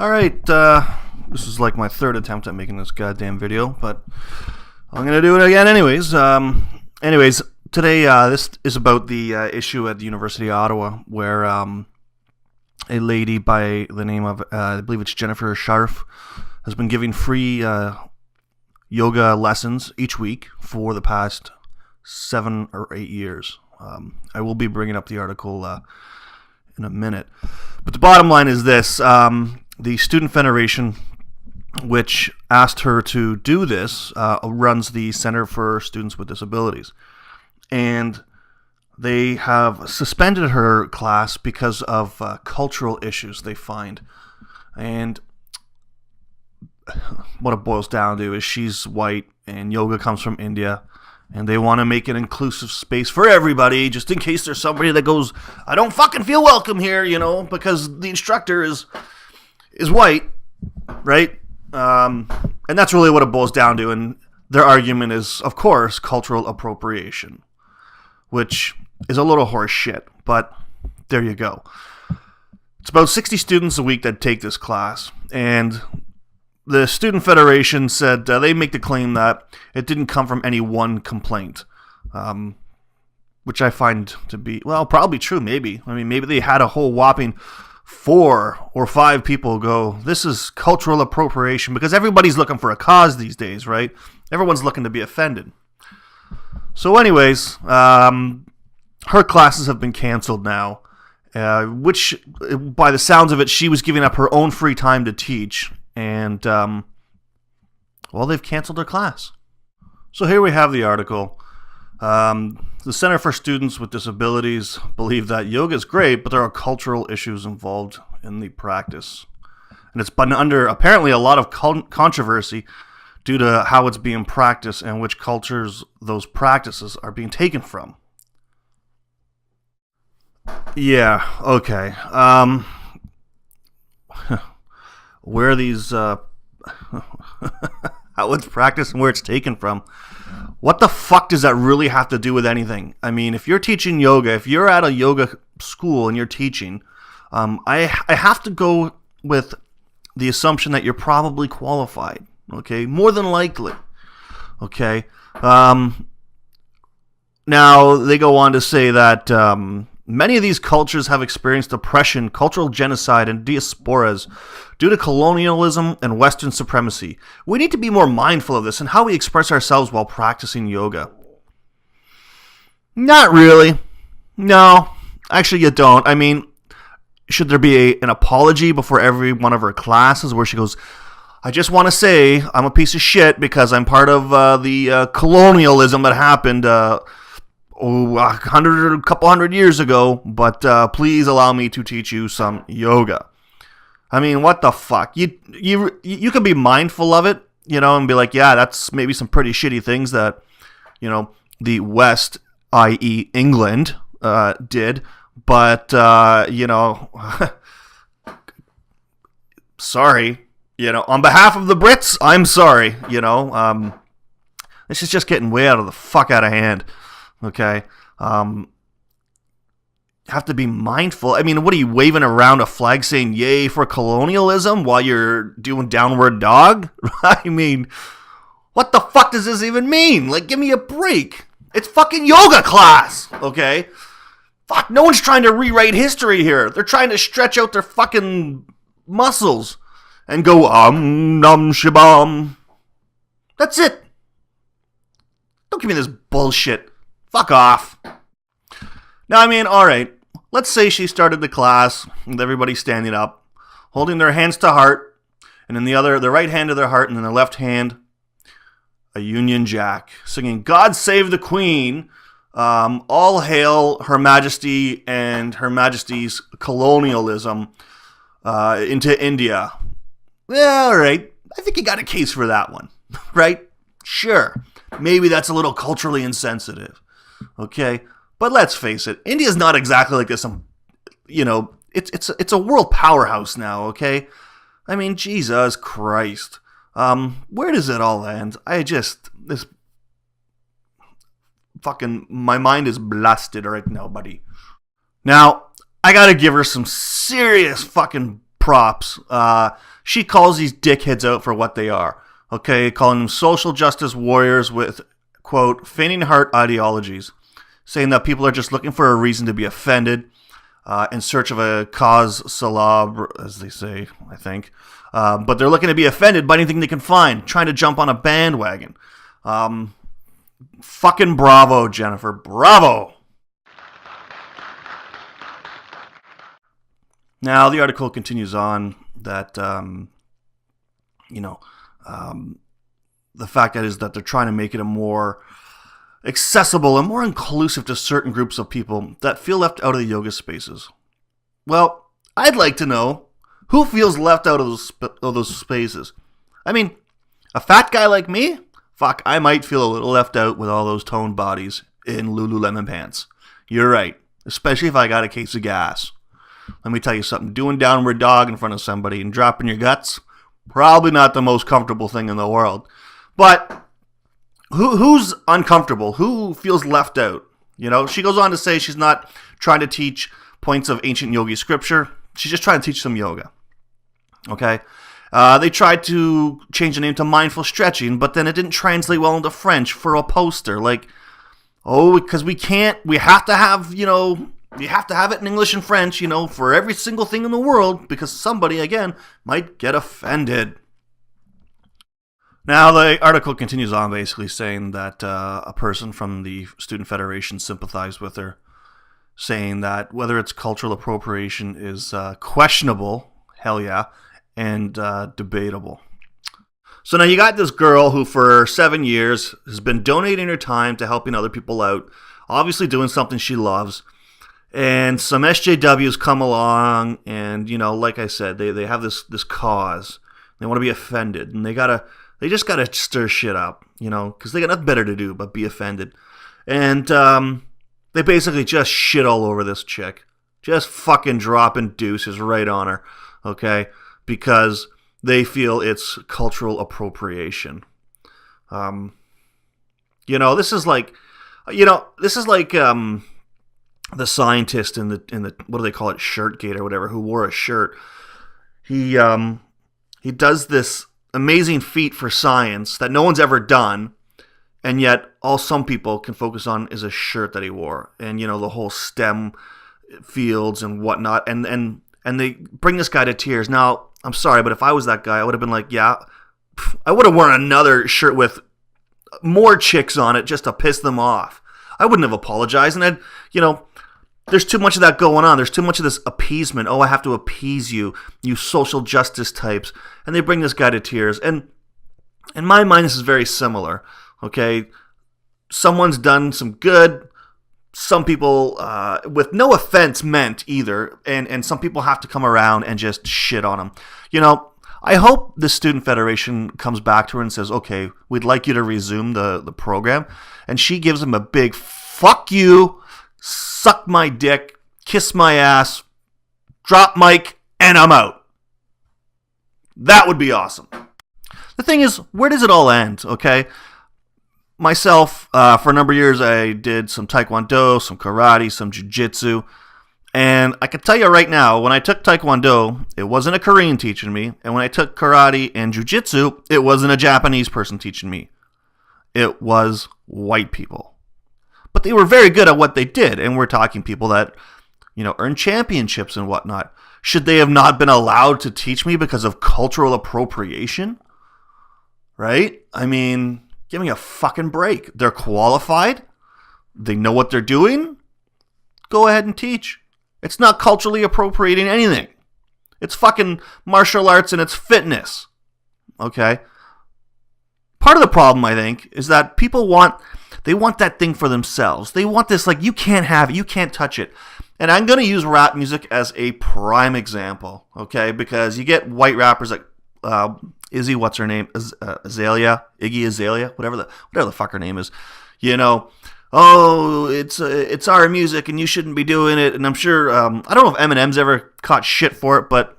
Alright, this is like my third attempt at making this goddamn video, but I'm gonna do it again anyways. Today, this is about the issue at the University of Ottawa, where a lady by the name of, I believe it's Jennifer Scharf, has been giving free yoga lessons each week for the past 7 or 8 years. I will be bringing up the article in a minute. But the bottom line is this. The Student Federation, which asked her to do this, runs the Center for Students with Disabilities. And they have suspended her class because of cultural issues they find. And what it boils down to is she's white and yoga comes from India. And they want to make an inclusive space for everybody, just in case there's somebody that goes, I don't fucking feel welcome here, because the instructor is white, right? And that's really what it boils down to. And their argument is, of course, cultural appropriation, which is a little horse shit, but there you go. It's about 60 students a week that take this class, and the Student Federation said they make the claim that it didn't come from any one complaint, which I find to be, well, probably true, maybe. I mean, maybe they had a whole whopping 4 or 5 people go, this is cultural appropriation, because everybody's looking for a cause these days, right? Everyone's looking to be offended. So anyways, her classes have been canceled now, which, by the sounds of it, she was giving up her own free time to teach. And, well, they've canceled their class. So here we have the article. The Center for Students with Disabilities believe that yoga is great, but there are cultural issues involved in the practice. And it's been under, apparently, a lot of controversy due to how it's being practiced and which cultures those practices are being taken from. Yeah, okay. Where these, how it's practiced and where it's taken from. What the fuck does that really have to do with anything? I mean, if you're teaching yoga, if you're at a yoga school and you're teaching, I have to go with the assumption that you're probably qualified, okay? More than likely, okay? Now, they go on to say that many of these cultures have experienced oppression, cultural genocide, and diasporas due to colonialism and Western supremacy. We need to be more mindful of this and how we express ourselves while practicing yoga. Not really. No, actually you don't. I mean, should there be an apology before every one of her classes where she goes, I just want to say I'm a piece of shit because I'm part of the colonialism that happened a couple hundred years ago, but please allow me to teach you some yoga. I mean, what the fuck? You can be mindful of it, and be like, yeah, that's maybe some pretty shitty things that, the West, i.e. England, did, but, sorry, on behalf of the Brits, I'm sorry, this is just getting way out of hand. Okay, have to be mindful. I mean, what are you waving around a flag saying "Yay for colonialism" while you're doing downward dog? I mean, what the fuck does this even mean? Like, give me a break. It's fucking yoga class, okay? Fuck, no one's trying to rewrite history here. They're trying to stretch out their fucking muscles and go num shabam. That's it. Don't give me this bullshit. Fuck off. Now, I mean, alright, let's say she started the class with everybody standing up, holding their hands to heart, and in the right hand to their heart, and in the left hand, a Union Jack, singing God Save the Queen, all hail Her Majesty and Her Majesty's colonialism into India. Yeah, alright, I think you got a case for that one, right? Sure, maybe that's a little culturally insensitive. Okay, but let's face it, India's not exactly like this. It's a world powerhouse now. Okay, I mean, Jesus Christ, where does it all end? This fucking, my mind is blasted right now, buddy. Now, I gotta give her some serious fucking props. She calls these dickheads out for what they are. Okay, calling them social justice warriors with, quote, fainting heart ideologies, saying that people are just looking for a reason to be offended, in search of a cause célèbre, as they say, I think. But they're looking to be offended by anything they can find, trying to jump on a bandwagon. Fucking bravo, Jennifer. Bravo! Now, the article continues on that, the fact that is that they're trying to make it a more accessible and more inclusive to certain groups of people that feel left out of the yoga spaces. Well, I'd like to know who feels left out of those spaces. I mean, a fat guy like me? Fuck, I might feel a little left out with all those toned bodies in Lululemon pants. You're right, especially if I got a case of gas. Let me tell you something, doing downward dog in front of somebody and dropping your guts, probably not the most comfortable thing in the world. But who's uncomfortable? Who feels left out? She goes on to say she's not trying to teach points of ancient yogi scripture. She's just trying to teach some yoga. Okay? They tried to change the name to mindful stretching, but then it didn't translate well into French for a poster. Because we have to have, you have to have it in English and French, for every single thing in the world, because somebody, again, might get offended. Now, the article continues on basically saying that a person from the Student Federation sympathized with her, saying that whether it's cultural appropriation is questionable, hell yeah, and debatable. So now you got this girl who for 7 years has been donating her time to helping other people out, obviously doing something she loves, and some SJWs come along and, like I said, they have this cause. They want to be offended, and they just gotta stir shit up, because they got nothing better to do but be offended. And they basically just shit all over this chick. Just fucking dropping deuces right on her, okay? Because they feel it's cultural appropriation. This is like the scientist in the what do they call it, Shirtgate or whatever, who wore a shirt. He does this amazing feat for science that no one's ever done, and yet all some people can focus on is a shirt that he wore, and the whole STEM fields and whatnot, and they bring this guy to tears. Now, I'm sorry, but if I was that guy, I would have been like, yeah, I would have worn another shirt with more chicks on it just to piss them off. I wouldn't have apologized, and there's too much of that going on. There's too much of this appeasement. Oh, I have to appease you, you social justice types. And they bring this guy to tears. And in my mind, this is very similar. Okay? Someone's done some good. Some people, with no offense meant either. And some people have to come around and just shit on them. I hope the Student Federation comes back to her and says, okay, we'd like you to resume the program. And she gives them a big fuck you, suck my dick, kiss my ass, drop mic, and I'm out. That would be awesome. The thing is, where does it all end, okay? Myself, for a number of years, I did some taekwondo, some karate, some jiu-jitsu. And I can tell you right now, when I took taekwondo, it wasn't a Korean teaching me. And when I took karate and jiu-jitsu, it wasn't a Japanese person teaching me. It was white people. But they were very good at what they did. And we're talking people that, earned championships and whatnot. Should they have not been allowed to teach me because of cultural appropriation? Right? I mean, give me a fucking break. They're qualified. They know what they're doing. Go ahead and teach. It's not culturally appropriating anything. It's fucking martial arts and it's fitness. Okay? Part of the problem, I think, is that people want that thing for themselves. They want this, you can't have it, you can't touch it. And I'm going to use rap music as a prime example, okay? Because you get white rappers like Izzy, what's her name? Azalea, Iggy Azalea, whatever the fuck her name is. Oh, it's our music and you shouldn't be doing it. And I'm sure, I don't know if Eminem's ever caught shit for it, but,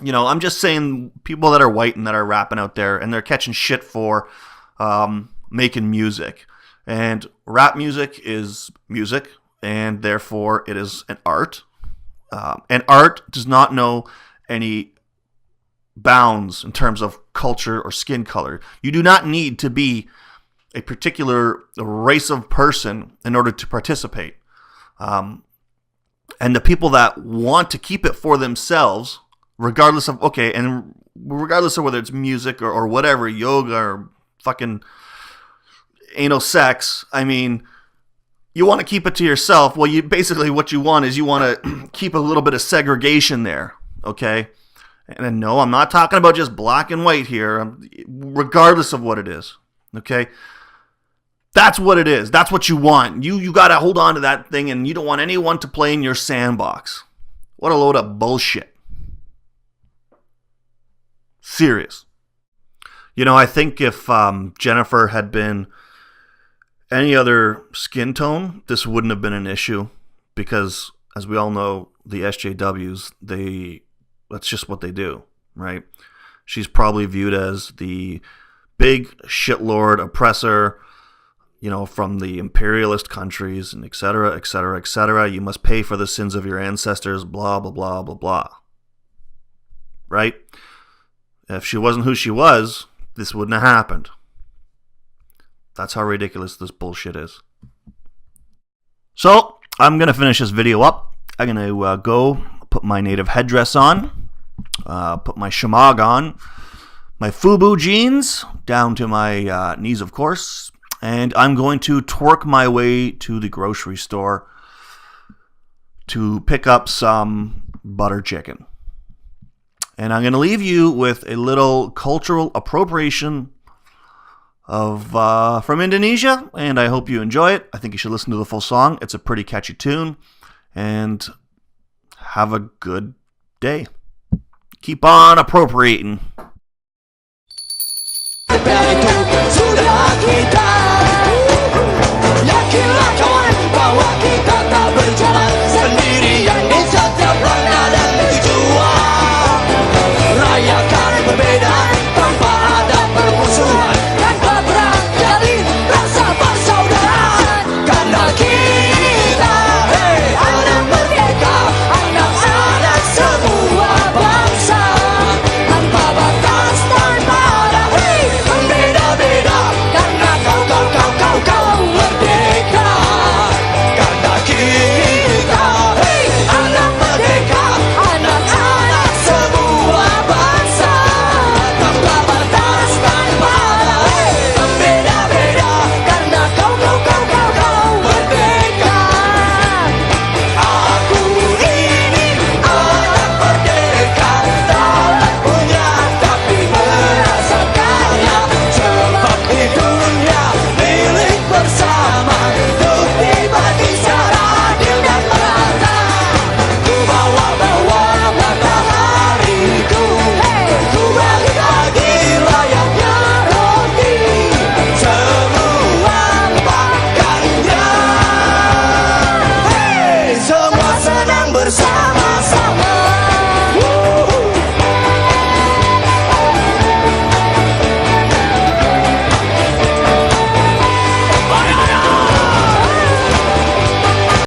I'm just saying people that are white and that are rapping out there and they're catching shit for making music. And rap music is music, and therefore it is an art. And art does not know any bounds in terms of culture or skin color. You do not need to be a particular race of person in order to participate. And the people that want to keep it for themselves, regardless of whether it's music or whatever, yoga or fucking anal sex, I mean, you want to keep it to yourself. Well, what you want to keep a little bit of segregation there, okay? And no, I'm not talking about just black and white here, regardless of what it is, okay? That's what it is. That's what you want. You got to hold on to that thing, and you don't want anyone to play in your sandbox. What a load of bullshit. Serious. I think if Jennifer had been any other skin tone, this wouldn't have been an issue, because, as we all know, the SJWs, that's just what they do, right? She's probably viewed as the big shitlord oppressor, from the imperialist countries, and et cetera, et cetera, et cetera. You must pay for the sins of your ancestors, blah, blah, blah, blah, blah. Right? If she wasn't who she was, this wouldn't have happened. That's how ridiculous this bullshit is. So, I'm going to finish this video up. I'm going to go put my native headdress on, put my shamag on, my FUBU jeans down to my knees, of course, and I'm going to twerk my way to the grocery store to pick up some butter chicken. And I'm going to leave you with a little cultural appropriation of from Indonesia, and I hope you enjoy it. I think you should listen to the full song. It's a pretty catchy tune, and have a good day. Keep on appropriating.